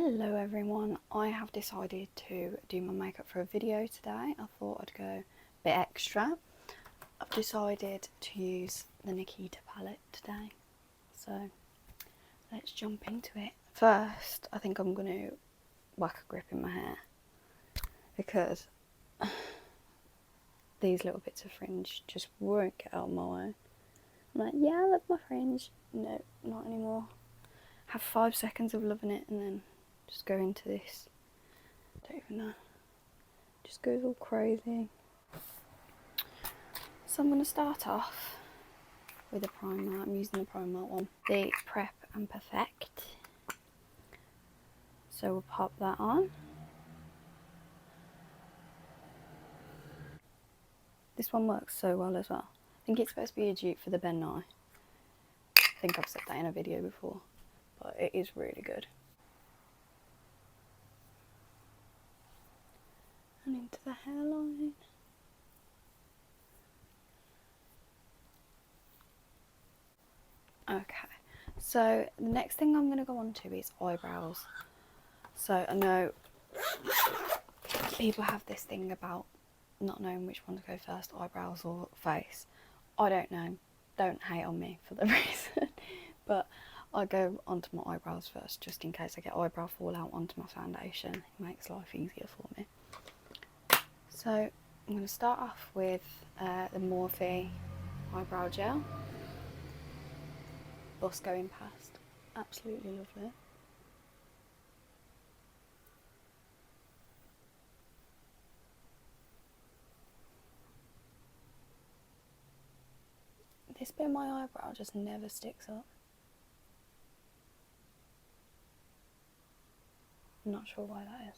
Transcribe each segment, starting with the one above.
Hello everyone, I have decided to do my makeup for a video today. I thought I'd go a bit extra. I've decided to use the Nikita palette today, so let's jump into it. First, I think I'm going to whack a grip in my hair because these little bits of fringe just won't get out of my way. I'm like, yeah, I love my fringe. No, not anymore. Have 5 seconds of loving it and then just go into this. Don't even know. Just goes all crazy. So I'm going to start off with a primer. I'm using the Primark one, the Prep and Perfect. So we'll pop that on. This one works so well as well. I think it's supposed to be a dupe for the Ben Nye. I think I've said that in a video before, but it is really good. And into the hairline. Okay, so the next thing I'm going to go on to is eyebrows. So I know people have this thing about not knowing which one to go first, eyebrows or face. I don't know, don't hate on me for the reason, but I go onto my eyebrows first just in case I get eyebrow fallout onto my foundation. It makes life easier for me. So I'm going to start off with the Morphe eyebrow gel. Bus going past, absolutely lovely. This bit of my eyebrow just never sticks up. I'm not sure why that is.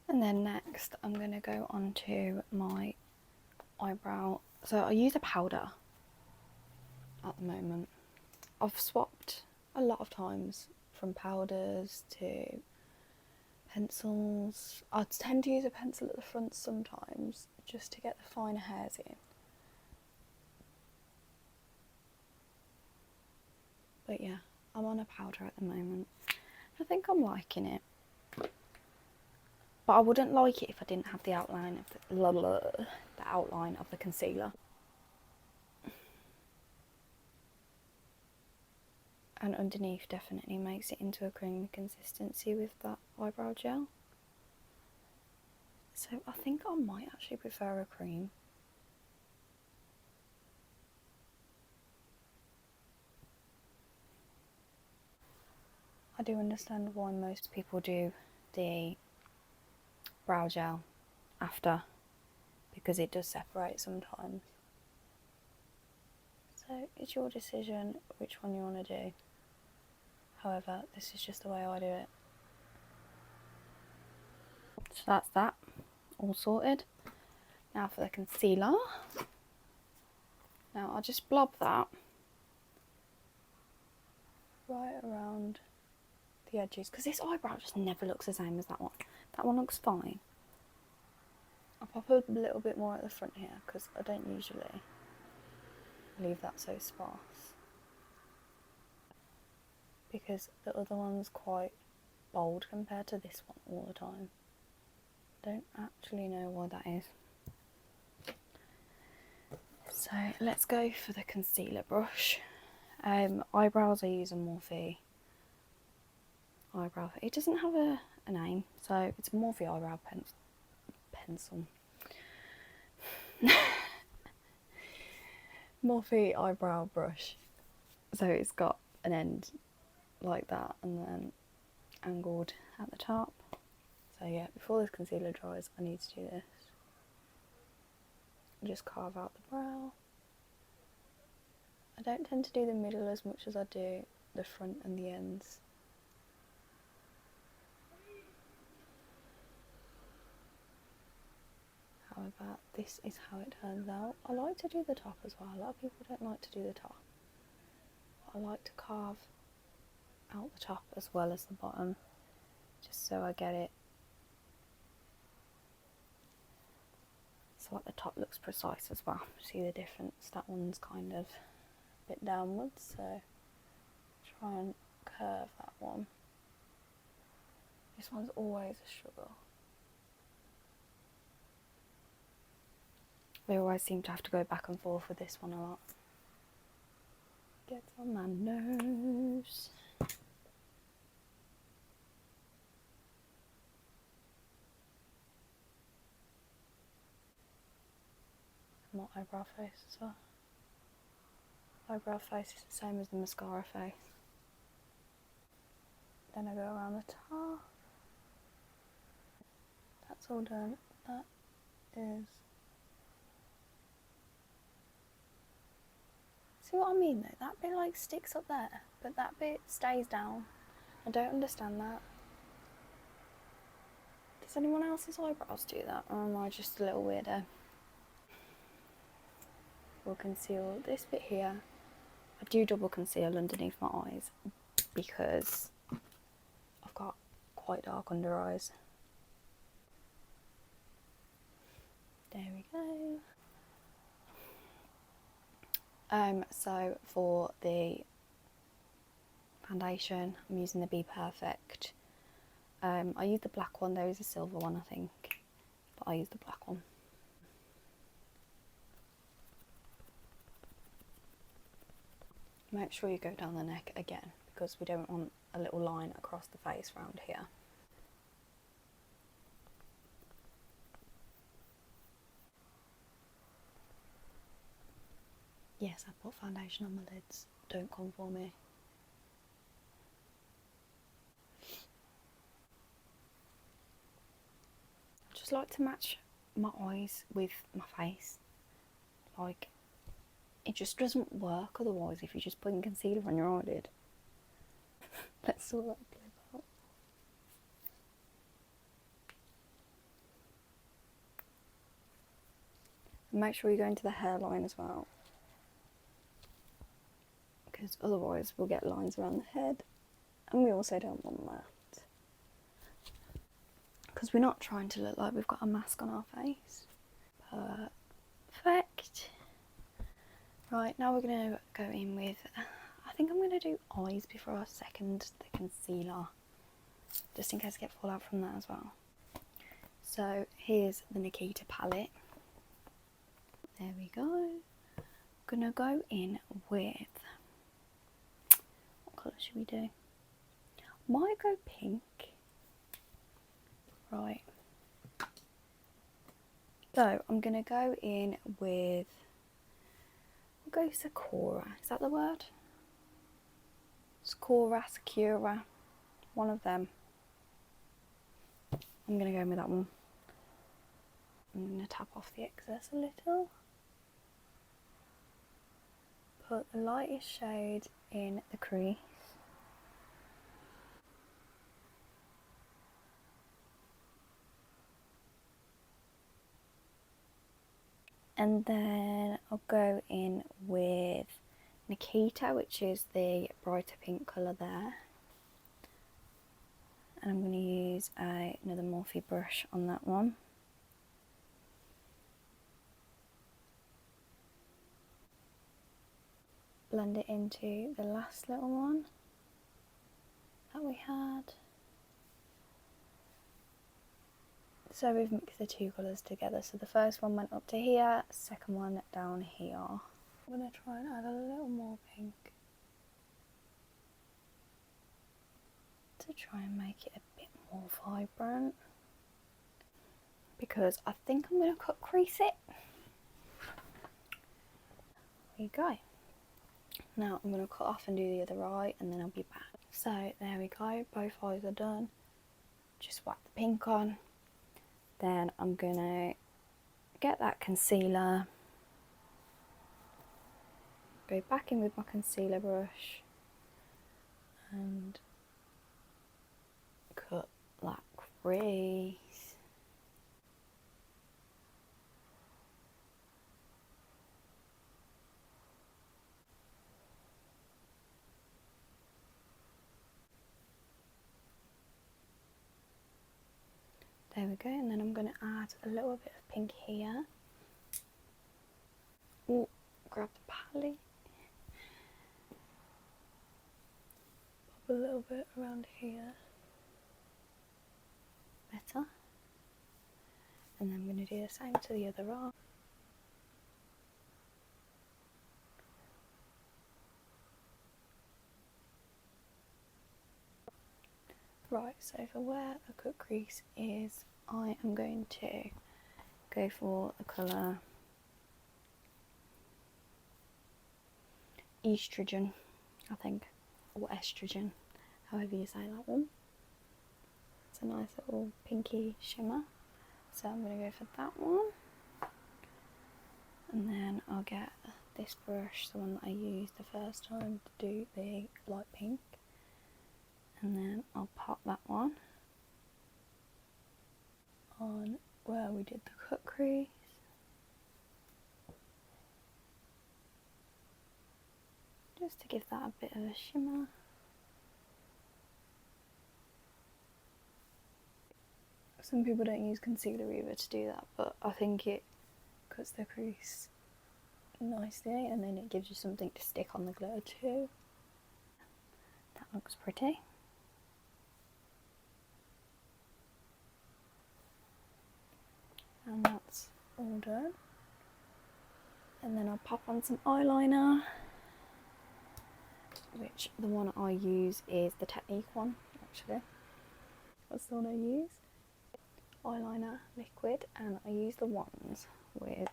And then next I'm going to go on to my eyebrow. So I use a powder at the moment. I've swapped a lot of times from powders to pencils. I tend to use a pencil at the front sometimes just to get the finer hairs in. But yeah, I'm on a powder at the moment. I think I'm liking it. But I wouldn't like it if I didn't have the outline of the concealer. And underneath definitely makes it into a creamy consistency with that eyebrow gel. So I think I might actually prefer a cream. I do understand why most people do the brow gel after, because it does separate sometimes. So it's your decision which one you want to do. However, this is just the way I do it. So that's that, all sorted. Now for the concealer. Now I'll just blob that right around the edges, because this eyebrow just never looks the same as that one. That one looks fine. I'll pop a little bit more at the front here, because I don't usually leave that so sparse, because the other one's quite bold compared to this one all the time. Don't actually know why that is. So let's go for the concealer brush. Eyebrows, I use a Morphe eyebrow. It doesn't have a name, so it's a Morphe eyebrow pencil. Morphe eyebrow brush. So it's got an end like that and then angled at the top. So yeah, before this concealer dries, I need to do this. Just carve out the brow. I don't tend to do the middle as much as I do the front and the ends. However, this is how it turns out. I like to do the top as well. A lot of people don't like to do the top. But I like to carve out the top as well as the bottom, just so I get it so like the top looks precise as well. See the difference? That one's kind of a bit downwards, so try and curve, that one. This one's always a struggle. We always seem to have to go back and forth with this one a lot. Gets on my nose. My eyebrow face as well. Eyebrow face is the same as the mascara face. Then I go around the top. That's all done. That is... See what I mean though? That bit like sticks up there, but that bit stays down. I don't understand that. Does anyone else's eyebrows do that, or am I just a little weirdo? We'll conceal this bit here. I do double conceal underneath my eyes because I've got quite dark under eyes. There we go. So for the foundation, I'm using the Be Perfect. I use the black one. There is a silver one, I think, but I use the black one. Make sure you go down the neck again, because we don't want a little line across the face round here. Yes, I put foundation on my lids. Don't come for me. I just like to match my eyes with my face. Like, it just doesn't work otherwise if you're just putting concealer on your eyelid. Let's sort that out. And make sure you go into the hairline as well, because otherwise we'll get lines around the head, and we also don't want that, because we're not trying to look like we've got a mask on our face. Perfect. Right, now we're going to go in with, I think I'm going to do eyes before I second the concealer, just in case I get fallout from that as well. So here's the Nikita palette. There we go. I'm going to go in with, what colour should we do? Might go pink. Right. So I'm going to go in with, we'll go Sakura. Is that the word? Sakura, one of them. I'm going to go in with that one. I'm going to tap off the excess a little. Put the lightest shade in the crease. And then I'll go in with Nikita, which is the brighter pink colour there. And I'm going to use another Morphe brush on that one. Blend it into the last little one that we had. So we've mixed the two colours together. So the first one went up to here, second one down here. I'm going to try and add a little more pink to try and make it a bit more vibrant, because I think I'm going to cut crease it. There you go. Now I'm going to cut off and do the other eye, and then I'll be back. So there we go, both eyes are done. Just whack the pink on. Then I'm going to get that concealer, go back in with my concealer brush and cut that crease. There we go, and then I'm going to add a little bit of pink here. Ooh, grab the palette. Pop a a little bit around here. Better. And then I'm going to do the same to the other arm. Right, so for where a cut crease is, I am going to go for the colour estrogen, I think, or estrogen, however you say that one. It's a nice little pinky shimmer, so I'm going to go for that one. And then I'll get this brush, the one that I used the first time to do the light pink, and then I'll pop that one on where we did the cut crease. Just to give that a bit of a shimmer. Some people don't use concealer either to do that, but I think it cuts the crease nicely and then it gives you something to stick on the glitter too. That looks pretty. And that's all done. And then I'll pop on some eyeliner, which the one I use is the Technic one, actually. That's the one I use. Eyeliner liquid, and I use the ones with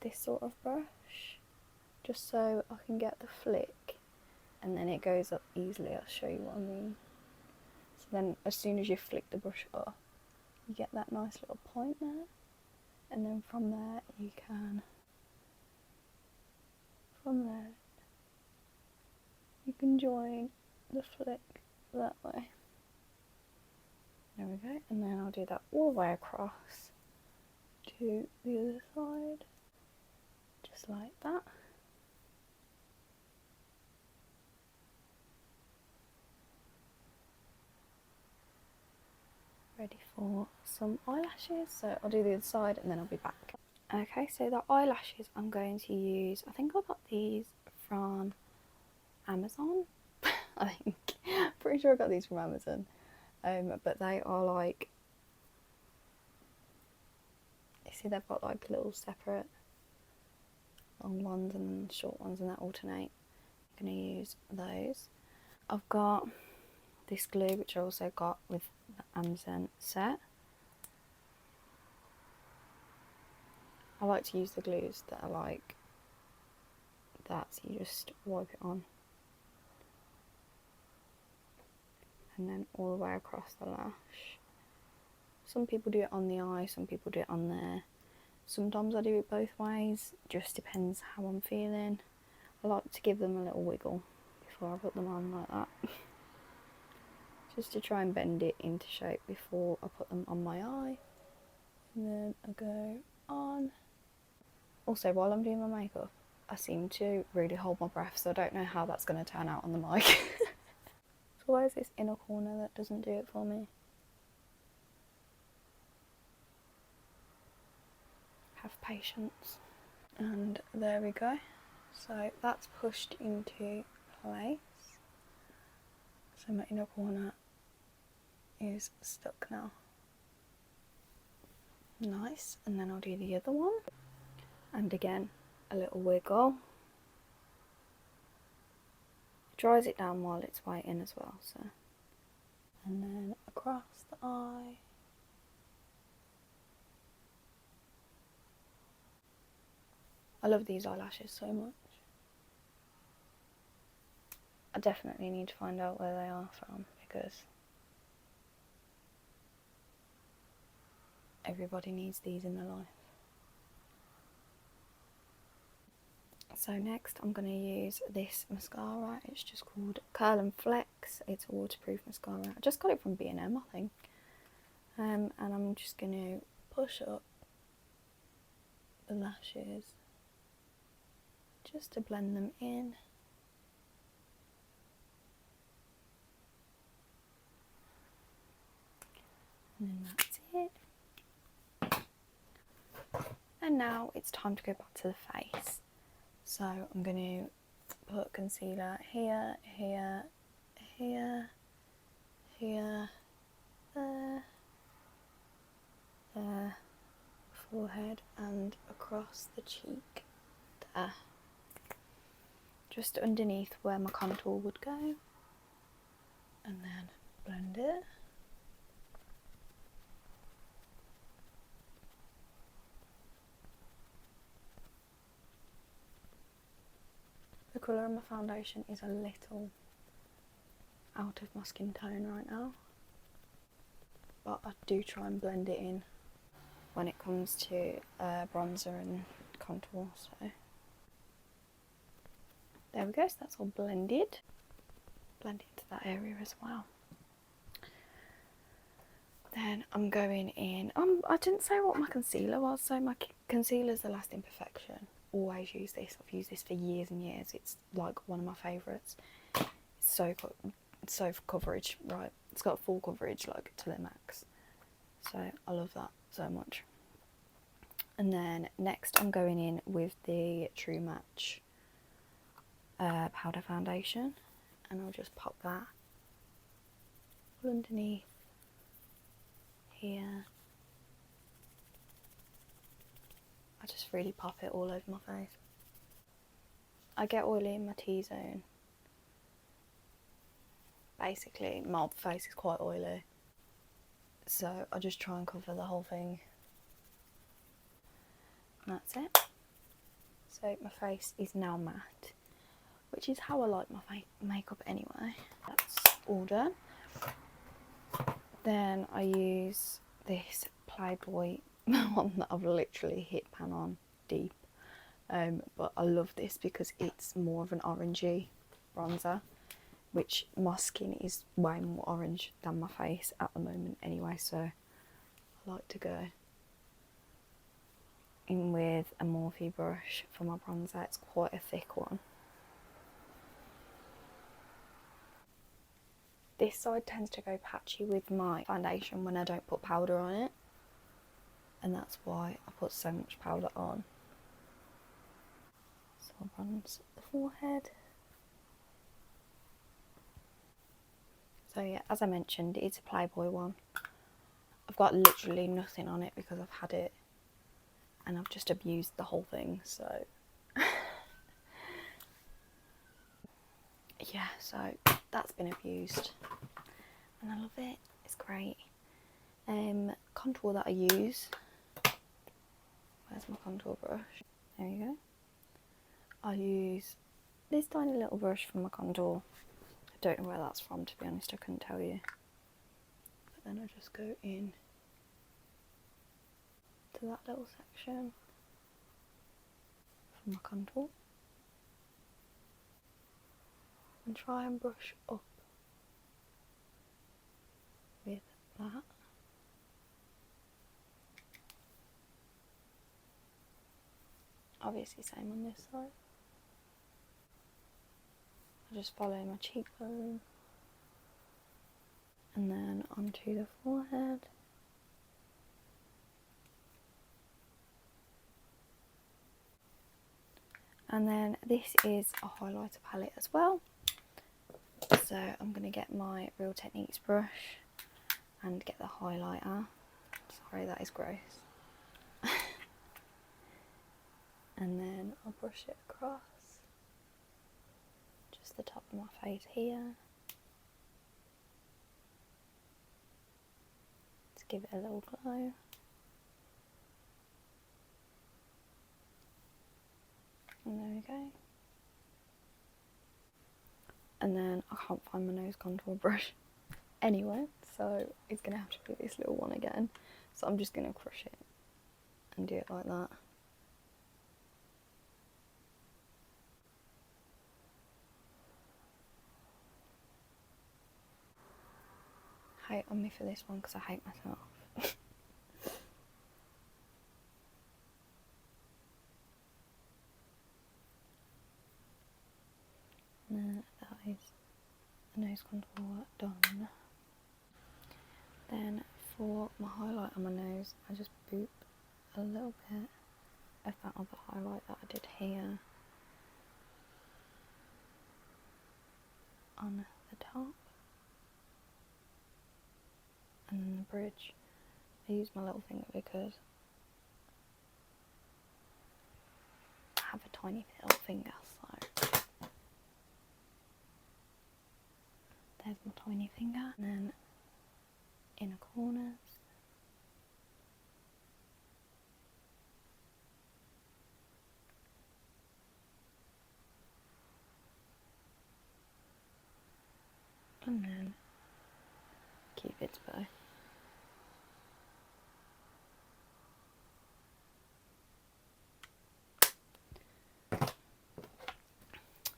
this sort of brush, just so I can get the flick and then it goes up easily. I'll show you what I mean. So then as soon as you flick the brush up, you get that nice little point there, and then from there you can, you can join the flick that way. There we go, and then I'll do that all the way across to the other side, just like that. Ready for some eyelashes, so I'll do the other side and then I'll be back. Okay, so the eyelashes I'm going to use, I think I got these from Amazon. I think, pretty sure I got these from Amazon. But they are like, you see they've got like little separate long ones and then short ones, and that alternate. I'm going to use those. I've got this glue which I also got with the Amazon set. I like to use the glues that are like that, so you just wipe it on and then all the way across the lash. Some people do it on the eye, some people do it on there. Sometimes I do it both ways, just depends how I'm feeling. I like to give them a little wiggle before I put them on like that. Just to try and bend it into shape before I put them on my eye. And then I go on. Also, while I'm doing my makeup, I seem to really hold my breath, so I don't know how that's going to turn out on the mic. So where's this inner corner that doesn't do it for me? Have patience. And there we go. So that's pushed into place. So my inner corner is stuck now. Nice. And then I'll do the other one. And again, a little wiggle. Dries it down while it's waiting as well, so. And then across the eye. I love these eyelashes so much. I definitely need to find out where they are from, because everybody needs these in their life. So next I'm going to use this mascara. It's just called Curl and Flex. It's a waterproof mascara. I just got it from B&M, I think. And I'm just going to push up the lashes just to blend them in. And then that's it. And now it's time to go back to the face. So I'm going to put concealer here, here, here, here, there, there, forehead, and across the cheek there. Just underneath where my contour would go, and then blend it. The colour of my foundation is a little out of my skin tone right now, but I do try and blend it in when it comes to bronzer and contour. So there we go, so that's all blended. Blend into that area as well. Then I'm going in, I didn't say what my concealer was, so my concealer's the Last Imperfection. Always use this, I've used this for years and years, it's like one of my favourites. It's so good, it's so coverage, right, it's got full coverage like to the max, so I love that so much. And then next I'm going in with the True Match powder foundation, and I'll just pop that all underneath here. I just really pop it all over my face. I get oily in my T-zone. Basically, my face is quite oily, so I just try and cover the whole thing. And that's it. So my face is now matte, which is how I like my makeup anyway. That's all done. Then I use this Playboy one that I've literally hit pan on deep, but I love this because it's more of an orangey bronzer, which my skin is way more orange than my face at the moment anyway, so I like to go in with a Morphe brush for my bronzer. It's quite a thick one. This side tends to go patchy with my foundation when I don't put powder on it, and that's why I put so much powder on. So I'll bronze the forehead. So yeah, as I mentioned, it's a Playboy one. I've got literally nothing on it because I've had it and I've just abused the whole thing, so yeah, so that's been abused and I love it, it's great. Contour that I use, where's my contour brush? There you go. I use this tiny little brush for my contour. I don't know where that's from, to be honest, I couldn't tell you. But then I just go in to that little section for my contour and try and brush up with that. Obviously same on this side. I just follow my cheekbone and then onto the forehead. And then this is a highlighter palette as well. So I'm going to get my Real Techniques brush and get the highlighter. Sorry, that is gross. And then I'll brush it across just the top of my face here. To give it a little glow. And there we go. And then I can't find my nose contour brush anywhere, so it's going to have to be this little one again. So I'm just going to crush it and do it like that. Hate on me for this one because I hate myself. That is the nose contour done. Then for my highlight on my nose, I just boop a little bit of that other highlight that I did here on the top and then the bridge. I use my little finger because I have a tiny little finger, so there's my tiny finger. And then inner corners. And then Cupid's bow.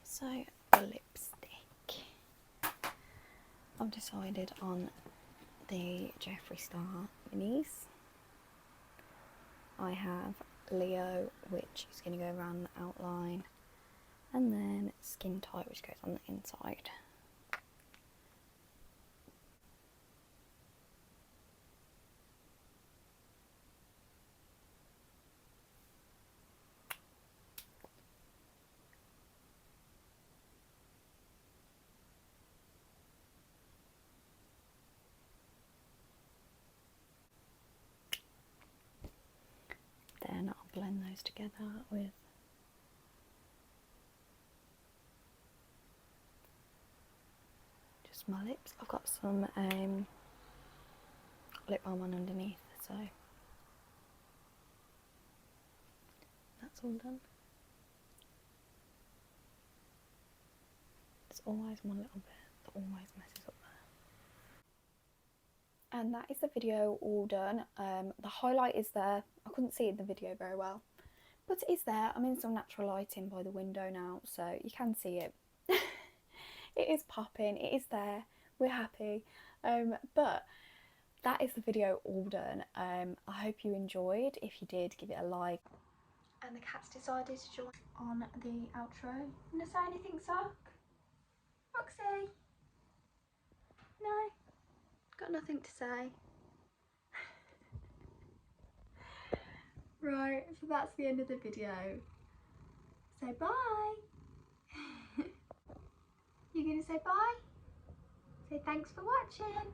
So, the lipstick. I've decided on the Jeffree Star minis. I have Leo, which is going to go around the outline, and then Skin Tight, which goes on the inside. Then I'll blend those together with just my lips. I've got some lip balm on underneath, so that's all done. There's always one little bit that always messes up there. And that is the video all done. The highlight is there. I couldn't see it in the video very well, but it is there. I'm in some natural lighting by the window now, so you can see it. It is popping, it is there, we're happy. But that is the video all done. I hope you enjoyed. If you did, give it a like. And the cat's decided to join on the outro. You wanna say anything, Sock? Roxy? No? Got nothing to say. Right, so that's the end of the video. Say bye. You're gonna say bye? Say thanks for watching.